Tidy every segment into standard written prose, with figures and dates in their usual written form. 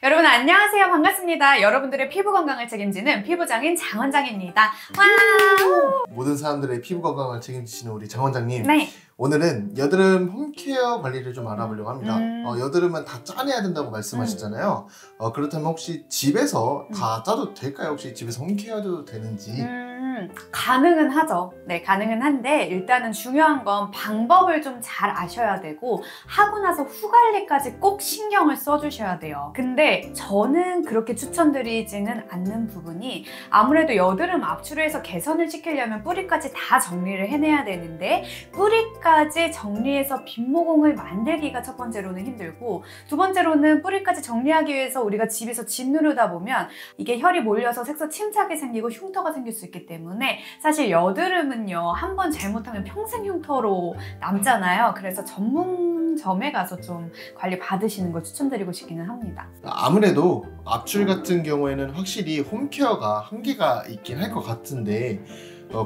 여러분 안녕하세요. 반갑습니다. 여러분들의 피부 건강을 책임지는 피부장인 장원장입니다. 와! 모든 사람들의 피부 건강을 책임지시는 우리 장 원장님. 네. 오늘은 여드름 홈케어 관리를 좀 알아보려고 합니다. 여드름은 다 짜내야 된다고 말씀하셨잖아요. 그렇다면 혹시 집에서 다 짜도 될까요? 혹시 집에서 홈케어도 되는지? 가능은 하죠. 네, 가능은 한데 일단은 중요한 건 방법을 좀 잘 아셔야 되고 하고 나서 후 관리까지 꼭 신경을 써주셔야 돼요. 근데 저는 그렇게 추천드리지는 않는 부분이 아무래도 여드름 압출을 해서 개선을 시키려면 뿌리까지 다 정리를 해내야 되는데 뿌리까지 정리해서 빈모공을 만들기가 첫 번째로는 힘들고 두 번째로는 뿌리까지 정리하기 위해서 우리가 집에서 짓누르다 보면 이게 혈이 몰려서 색소 침착이 생기고 흉터가 생길 수 있기 때문에 사실 여드름은요 한 번 잘못하면 평생 흉터로 남잖아요. 그래서 전문점에 가서 좀 관리 받으시는 걸 추천드리고 싶기는 합니다. 아무래도 압출 같은 경우에는 확실히 홈케어가 한계가 있긴 할 것 같은데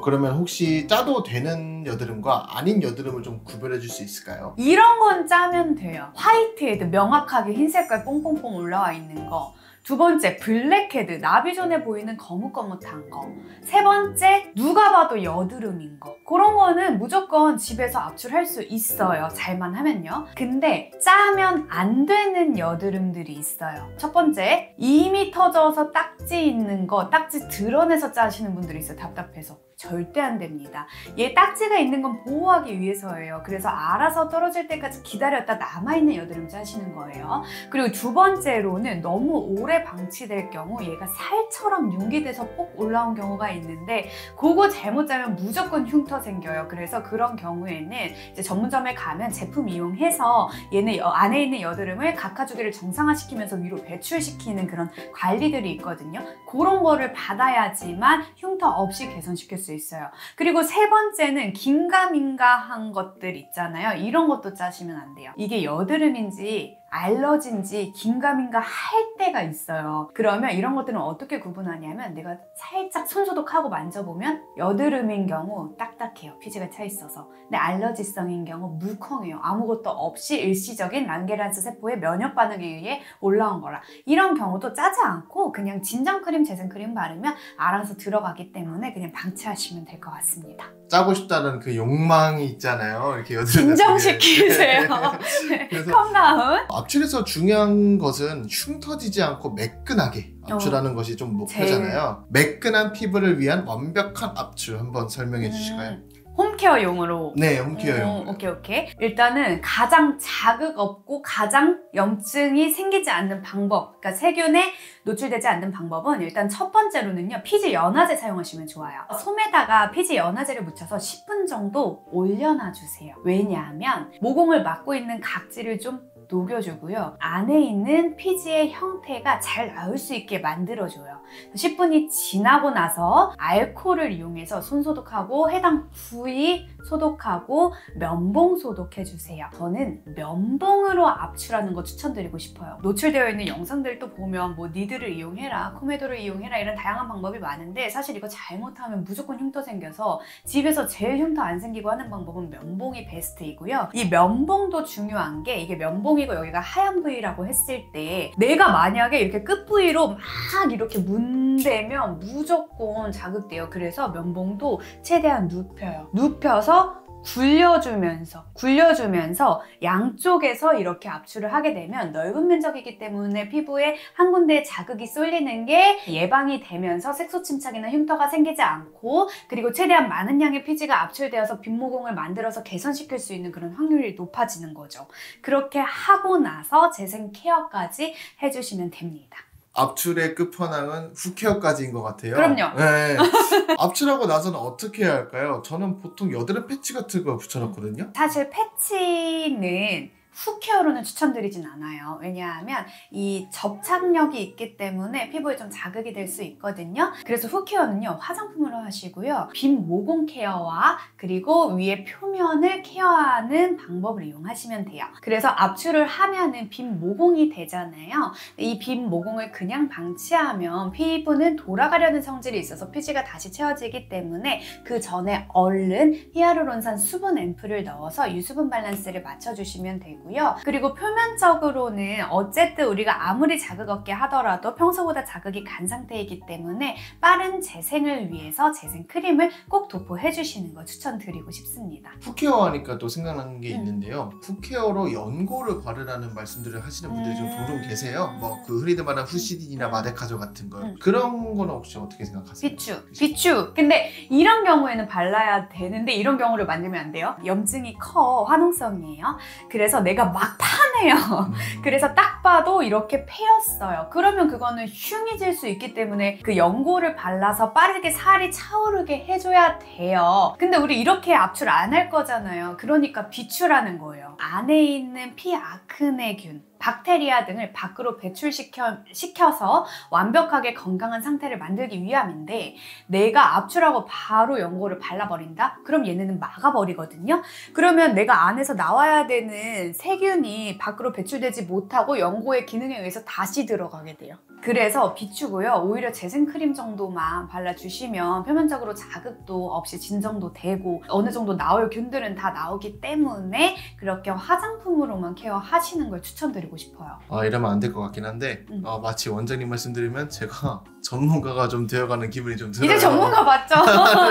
그러면 혹시 짜도 되는 여드름과 아닌 여드름을 좀 구별해 줄 수 있을까요? 이런 건 짜면 돼요. 화이트헤드 명확하게 흰 색깔 뽕뽕뽕 올라와 있는 거. 두 번째 블랙헤드 나비존에 보이는 거뭇거뭇한 거. 세 번째 누가 봐도 여드름인 거. 그런 거는 무조건 집에서 압출할 수 있어요. 잘만 하면요. 근데 짜면 안 되는 여드름들이 있어요. 첫 번째 이미 터져서 딱지 있는 거 딱지 드러내서 짜시는 분들이 있어요. 답답해서. 절대 안 됩니다. 얘 딱지가 있는 건 보호하기 위해서예요. 그래서 알아서 떨어질 때까지 기다렸다 남아있는 여드름 짜시는 거예요. 그리고 두 번째로는 너무 오래 방치될 경우 얘가 살처럼 융기돼서 뽁 올라온 경우가 있는데 그거 잘못 짜면 무조건 흉터 생겨요. 그래서 그런 경우에는 이제 전문점에 가면 제품 이용해서 얘는 안에 있는 여드름을 각하주기를 정상화시키면서 위로 배출시키는 그런 관리들이 있거든요. 그런 거를 받아야지만 흉터 없이 개선시킬 수 있어요. 그리고 세 번째는 긴가민가한 것들 있잖아요. 이런 것도 짜시면 안 돼요. 이게 여드름인지 알러지인지 긴가민가 할 때가 있어요. 그러면 이런 것들은 어떻게 구분하냐면 내가 살짝 손소독하고 만져보면 여드름인 경우 딱딱해요. 피지가 차 있어서. 근데 알러지성인 경우 물컹해요. 아무것도 없이 일시적인 랑게란스 세포의 면역 반응에 의해 올라온 거라. 이런 경우도 짜지 않고 그냥 진정크림, 재생크림 바르면 알아서 들어가기 때문에 그냥 방치하시면 될 것 같습니다. 짜고 싶다는 그 욕망이 있잖아요. 이렇게 여드름 진정시키세요. 그래서 컴다운. 압출에서 중요한 것은 흉터지지 않고 매끈하게 압출하는 것이 좀 목표잖아요. 매끈한 피부를 위한 완벽한 압출 한번 설명해 주실까요? 홈케어용으로. 네, 홈케어용. 오케이. 일단은 가장 자극 없고 가장 염증이 생기지 않는 방법, 그러니까 세균에 노출되지 않는 방법은 일단 첫 번째로는요, 피지 연화제 사용하시면 좋아요. 솜에다가 피지 연화제를 묻혀서 10분 정도 올려놔주세요. 왜냐하면 모공을 막고 있는 각질을 좀 녹여주고요. 안에 있는 피지의 형태가 잘 나올 수 있게 만들어줘요. 10분이 지나고 나서 알코올을 이용해서 손소독하고 해당 부위 소독하고 면봉 소독해주세요. 저는 면봉으로 압출하는 거 추천드리고 싶어요. 노출되어 있는 영상들도 보면 뭐 니드를 이용해라, 코메도를 이용해라 이런 다양한 방법이 많은데 사실 이거 잘못하면 무조건 흉터 생겨서 집에서 제일 흉터 안 생기고 하는 방법은 면봉이 베스트이고요. 이 면봉도 중요한 게 이게 면봉이고 여기가 하얀 부위라고 했을 때 내가 만약에 이렇게 끝 부위로 막 이렇게 문대면 무조건 자극돼요. 그래서 면봉도 최대한 눕혀요. 눕혀서 굴려주면서 양쪽에서 이렇게 압출을 하게 되면 넓은 면적이기 때문에 피부에 한 군데에 자극이 쏠리는 게 예방이 되면서 색소 침착이나 흉터가 생기지 않고 그리고 최대한 많은 양의 피지가 압출되어서 빈모공을 만들어서 개선시킬 수 있는 그런 확률이 높아지는 거죠. 그렇게 하고 나서 재생 케어까지 해주시면 됩니다. 압출의 끝판왕은 후케어까지인 것 같아요. 그럼요. 네. 압출하고 나서는 어떻게 해야 할까요? 저는 보통 여드름 패치 같은 거 붙여놓거든요. 사실 패치는 후케어로는 추천드리진 않아요. 왜냐하면 이 접착력이 있기 때문에 피부에 좀 자극이 될 수 있거든요. 그래서 후케어는요, 화장품으로 하시고요. 빈 모공 케어와 그리고 위에 표면을 케어하는 방법을 이용하시면 돼요. 그래서 압출을 하면은 빈 모공이 되잖아요. 이 빈 모공을 그냥 방치하면 피부는 돌아가려는 성질이 있어서 피지가 다시 채워지기 때문에 그 전에 얼른 히아루론산 수분 앰플을 넣어서 유수분 밸런스를 맞춰주시면 되고요. 되고요. 그리고 표면적으로는 어쨌든 우리가 아무리 자극 없게 하더라도 평소보다 자극이 간 상태이기 때문에 빠른 재생을 위해서 재생 크림을 꼭 도포해 주시는 거 추천드리고 싶습니다. 풋케어 하니까 또 생각나는 게 있는데요. 풋케어로 연고를 바르라는 말씀들을 하시는 분들이 좀 종종 계세요. 뭐 그 흔히들 말하는 후시딘이나 마데카조 같은 거. 그런 거는 혹시 어떻게 생각하세요? 비추. 근데 이런 경우에는 발라야 되는데 이런 경우를 만들면 안 돼요. 염증이 커, 화농성이에요. 그래서 내가 막 파네요. 그래서 딱 봐도 이렇게 패였어요. 그러면 그거는 흉해질 수 있기 때문에 그 연고를 발라서 빠르게 살이 차오르게 해줘야 돼요. 근데 우리 이렇게 압출 안 할 거잖아요. 그러니까 비추라는 거예요. 안에 있는 피 아크네균, 박테리아 등을 밖으로 배출시켜서 완벽하게 건강한 상태를 만들기 위함인데, 내가 압출하고 바로 연고를 발라버린다? 그럼 얘네는 막아버리거든요. 그러면 내가 안에서 나와야 되는 세균이 밖으로 배출되지 못하고 연고의 기능에 의해서 다시 들어가게 돼요. 그래서 비추고요. 오히려 재생크림 정도만 발라주시면 표면적으로 자극도 없이 진정도 되고 어느 정도 나올 균들은 다 나오기 때문에 그렇게 화장품으로만 케어하시는 걸 추천드리고 싶어요. 이러면 안 될 것 같긴 한데 마치 원장님 말씀 들으면 제가 전문가가 좀 되어가는 기분이 좀 들어요. 이제 전문가 맞죠?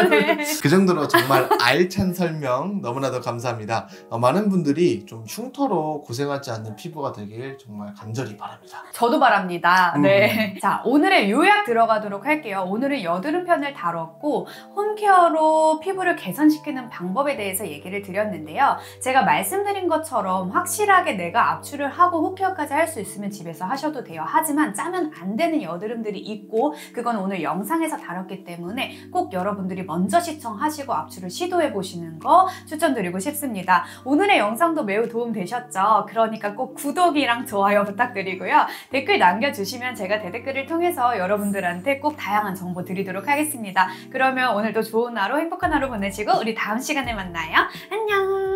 네. 그 정도로 정말 알찬 설명 너무나도 감사합니다. 많은 분들이 좀 흉터로 고생하지 않는 피부가 되길 정말 간절히 바랍니다. 저도 바랍니다. 네. 자, 오늘의 요약 들어가도록 할게요. 오늘은 여드름 편을 다뤘고 홈케어로 피부를 개선시키는 방법에 대해서 얘기를 드렸는데요. 제가 말씀드린 것처럼 확실하게 내가 압출을 하고 홈케어까지 할 수 있으면 집에서 하셔도 돼요. 하지만 짜면 안 되는 여드름들이 있고 그건 오늘 영상에서 다뤘기 때문에 꼭 여러분들이 먼저 시청하시고 압출을 시도해 보시는 거 추천드리고 싶습니다. 오늘의 영상도 매우 도움되셨죠? 그러니까 꼭 구독이랑 좋아요 부탁드리고요. 댓글 남겨주시면 제가 대댓글을 통해서 여러분들한테 꼭 다양한 정보 드리도록 하겠습니다. 그러면 오늘도 좋은 하루, 행복한 하루 보내시고 우리 다음 시간에 만나요. 안녕!